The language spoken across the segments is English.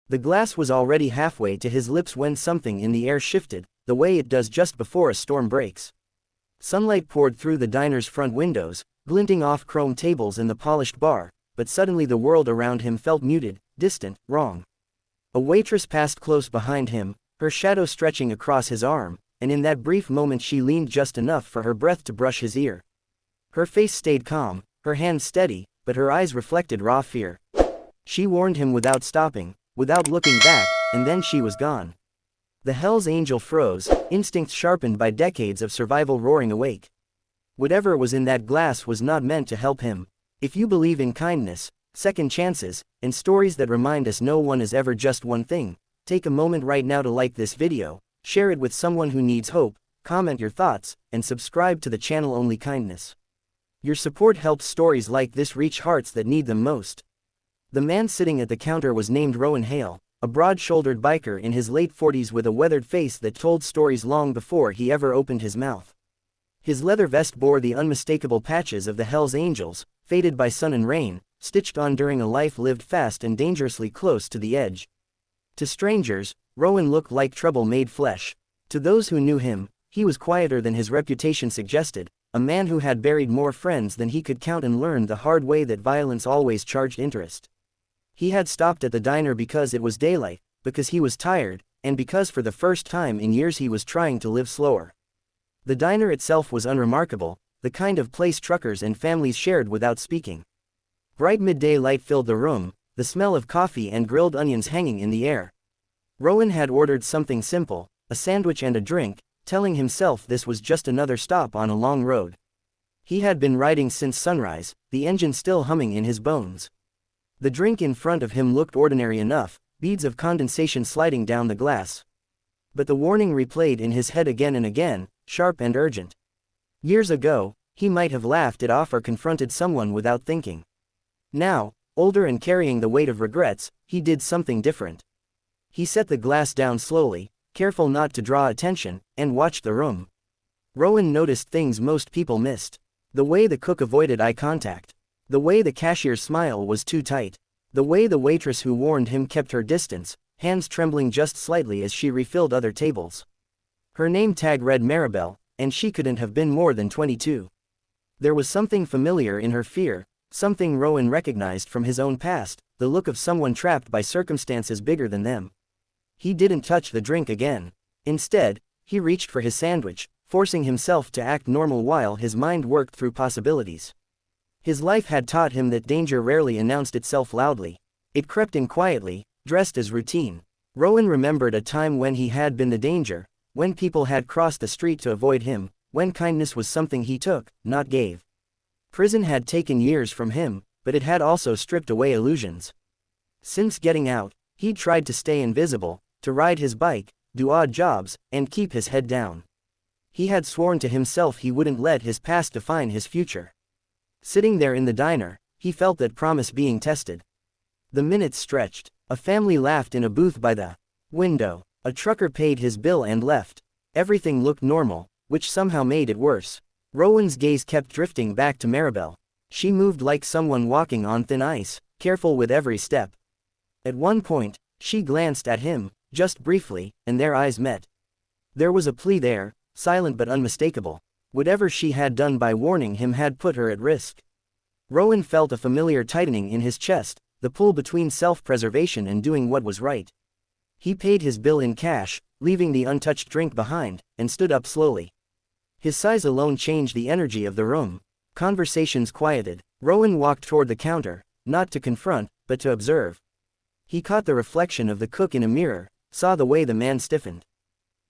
The glass was already halfway to his lips when something in the air shifted, the way it does just before a storm breaks. Sunlight poured through the diner's front windows, glinting off chrome tables and the polished bar, but suddenly the world around him felt muted, distant, wrong. A waitress passed close behind him, her shadow stretching across his arm, and in that brief moment she leaned just enough for her breath to brush his ear. Her face stayed calm, her hands steady, but her eyes reflected raw fear. She warned him without stopping, without looking back, and then she was gone. The Hell's Angel froze, instincts sharpened by decades of survival roaring awake. Whatever was in that glass was not meant to help him. If you believe in kindness, second chances, and stories that remind us no one is ever just one thing, take a moment right now to like this video, share it with someone who needs hope, comment your thoughts, and subscribe to the channel Only Kindness. Your support helps stories like this reach hearts that need them most. The man sitting at the counter was named Rowan Hale, a broad-shouldered biker in his late 40s with a weathered face that told stories long before he ever opened his mouth. His leather vest bore the unmistakable patches of the Hell's Angels, faded by sun and rain, stitched on during a life lived fast and dangerously close to the edge. To strangers, Rowan looked like trouble made flesh. To those who knew him, he was quieter than his reputation suggested, a man who had buried more friends than he could count and learned the hard way that violence always charged interest. He had stopped at the diner because it was daylight, because he was tired, and because for the first time in years he was trying to live slower. The diner itself was unremarkable, the kind of place truckers and families shared without speaking. Bright midday light filled the room, the smell of coffee and grilled onions hanging in the air. Rowan had ordered something simple, a sandwich and a drink, telling himself this was just another stop on a long road. He had been riding since sunrise, the engine still humming in his bones. The drink in front of him looked ordinary enough, beads of condensation sliding down the glass. But the warning replayed in his head again and again, sharp and urgent. Years ago, he might have laughed it off or confronted someone without thinking. Now, older and carrying the weight of regrets, he did something different. He set the glass down slowly, careful not to draw attention, and watched the room. Rowan noticed things most people missed. The way the cook avoided eye contact. The way the cashier's smile was too tight. The way the waitress who warned him kept her distance, hands trembling just slightly as she refilled other tables. Her name tag read Maribel, and she couldn't have been more than 22. There was something familiar in her fear, something Rowan recognized from his own past, the look of someone trapped by circumstances bigger than them. He didn't touch the drink again. Instead, he reached for his sandwich, forcing himself to act normal while his mind worked through possibilities. His life had taught him that danger rarely announced itself loudly. It crept in quietly, dressed as routine. Rowan remembered a time when he had been the danger, when people had crossed the street to avoid him, when kindness was something he took, not gave. Prison had taken years from him, but it had also stripped away illusions. Since getting out, he'd tried to stay invisible, to ride his bike, do odd jobs, and keep his head down. He had sworn to himself he wouldn't let his past define his future. Sitting there in the diner, he felt that promise being tested. The minutes stretched. A family laughed in a booth by the window. A trucker paid his bill and left. Everything looked normal, which somehow made it worse. Rowan's gaze kept drifting back to Maribel. She moved like someone walking on thin ice, careful with every step. At one point, she glanced at him, just briefly, and their eyes met. There was a plea there, silent but unmistakable. Whatever she had done by warning him had put her at risk. Rowan felt a familiar tightening in his chest, the pull between self-preservation and doing what was right. He paid his bill in cash, leaving the untouched drink behind, and stood up slowly. His size alone changed the energy of the room. Conversations quieted. Rowan walked toward the counter, not to confront, but to observe. He caught the reflection of the cook in a mirror, saw the way the man stiffened.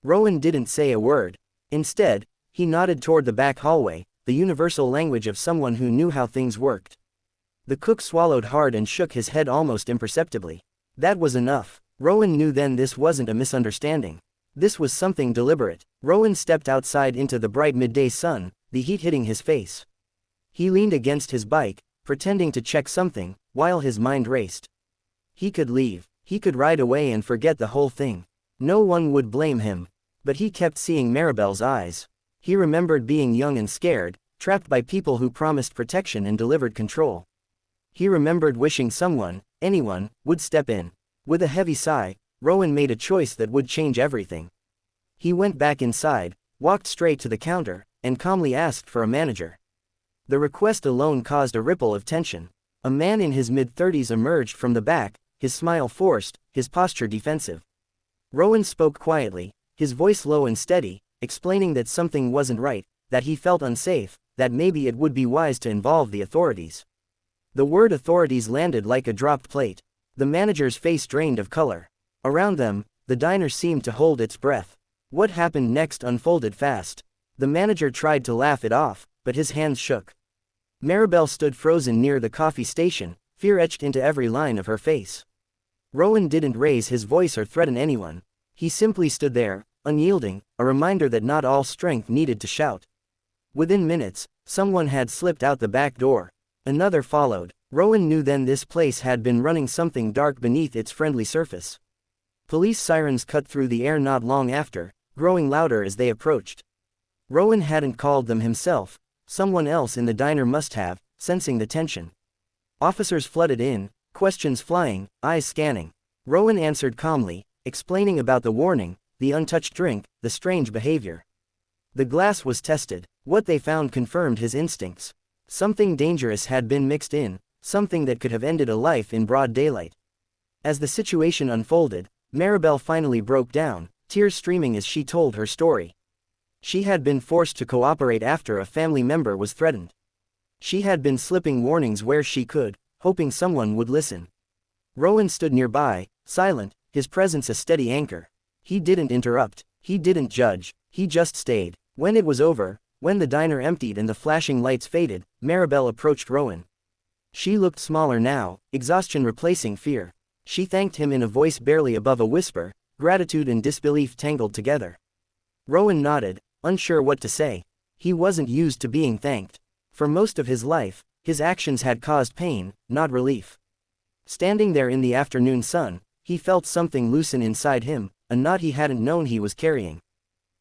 Rowan didn't say a word. Instead, he nodded toward the back hallway, the universal language of someone who knew how things worked. The cook swallowed hard and shook his head almost imperceptibly. That was enough. Rowan knew then this wasn't a misunderstanding. This was something deliberate. Rowan stepped outside into the bright midday sun, the heat hitting his face. He leaned against his bike, pretending to check something, while his mind raced. He could leave. He could ride away and forget the whole thing. No one would blame him. But he kept seeing Maribel's eyes. He remembered being young and scared, trapped by people who promised protection and delivered control. He remembered wishing someone, anyone, would step in. With a heavy sigh, Rowan made a choice that would change everything. He went back inside, walked straight to the counter, and calmly asked for a manager. The request alone caused a ripple of tension. A man in his mid-30s emerged from the back, his smile forced, his posture defensive. Rowan spoke quietly, his voice low and steady, explaining that something wasn't right, that he felt unsafe, that maybe it would be wise to involve the authorities. The word authorities landed like a dropped plate. The manager's face drained of color. Around them, the diner seemed to hold its breath. What happened next unfolded fast. The manager tried to laugh it off, but his hands shook. Maribel stood frozen near the coffee station, fear etched into every line of her face. Rowan didn't raise his voice or threaten anyone. He simply stood there, unyielding, a reminder that not all strength needed to shout. Within minutes, someone had slipped out the back door. Another followed. Rowan knew then this place had been running something dark beneath its friendly surface. Police sirens cut through the air not long after, growing louder as they approached. Rowan hadn't called them himself. Someone else in the diner must have, sensing the tension. Officers flooded in, questions flying, eyes scanning. Rowan answered calmly, explaining about the warning, the untouched drink, the strange behavior. The glass was tested. What they found confirmed his instincts. Something dangerous had been mixed in, something that could have ended a life in broad daylight. As the situation unfolded, Maribel finally broke down, tears streaming as she told her story. She had been forced to cooperate after a family member was threatened. She had been slipping warnings where she could, hoping someone would listen. Rowan stood nearby, silent, his presence a steady anchor. He didn't interrupt, he didn't judge, he just stayed. When it was over, when the diner emptied and the flashing lights faded, Maribel approached Rowan. She looked smaller now, exhaustion replacing fear. She thanked him in a voice barely above a whisper, gratitude and disbelief tangled together. Rowan nodded, unsure what to say. He wasn't used to being thanked. For most of his life, his actions had caused pain, not relief. Standing there in the afternoon sun, he felt something loosen inside him, a knot he hadn't known he was carrying.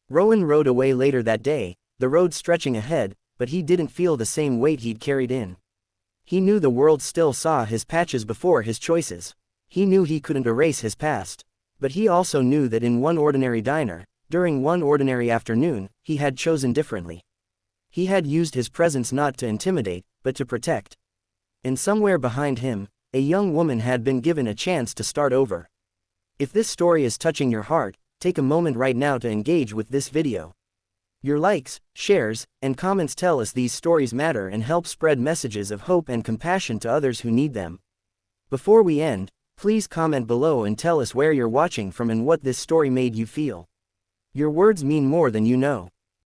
Rowan rode away later that day, the road stretching ahead, but he didn't feel the same weight he'd carried in. He knew the world still saw his patches before his choices. He knew he couldn't erase his past. But he also knew that in one ordinary diner, during one ordinary afternoon, he had chosen differently. He had used his presence not to intimidate, but to protect. And somewhere behind him, a young woman had been given a chance to start over. If this story is touching your heart, take a moment right now to engage with this video. Your likes, shares, and comments tell us these stories matter and help spread messages of hope and compassion to others who need them. Before we end, please comment below and tell us where you're watching from and what this story made you feel. Your words mean more than you know.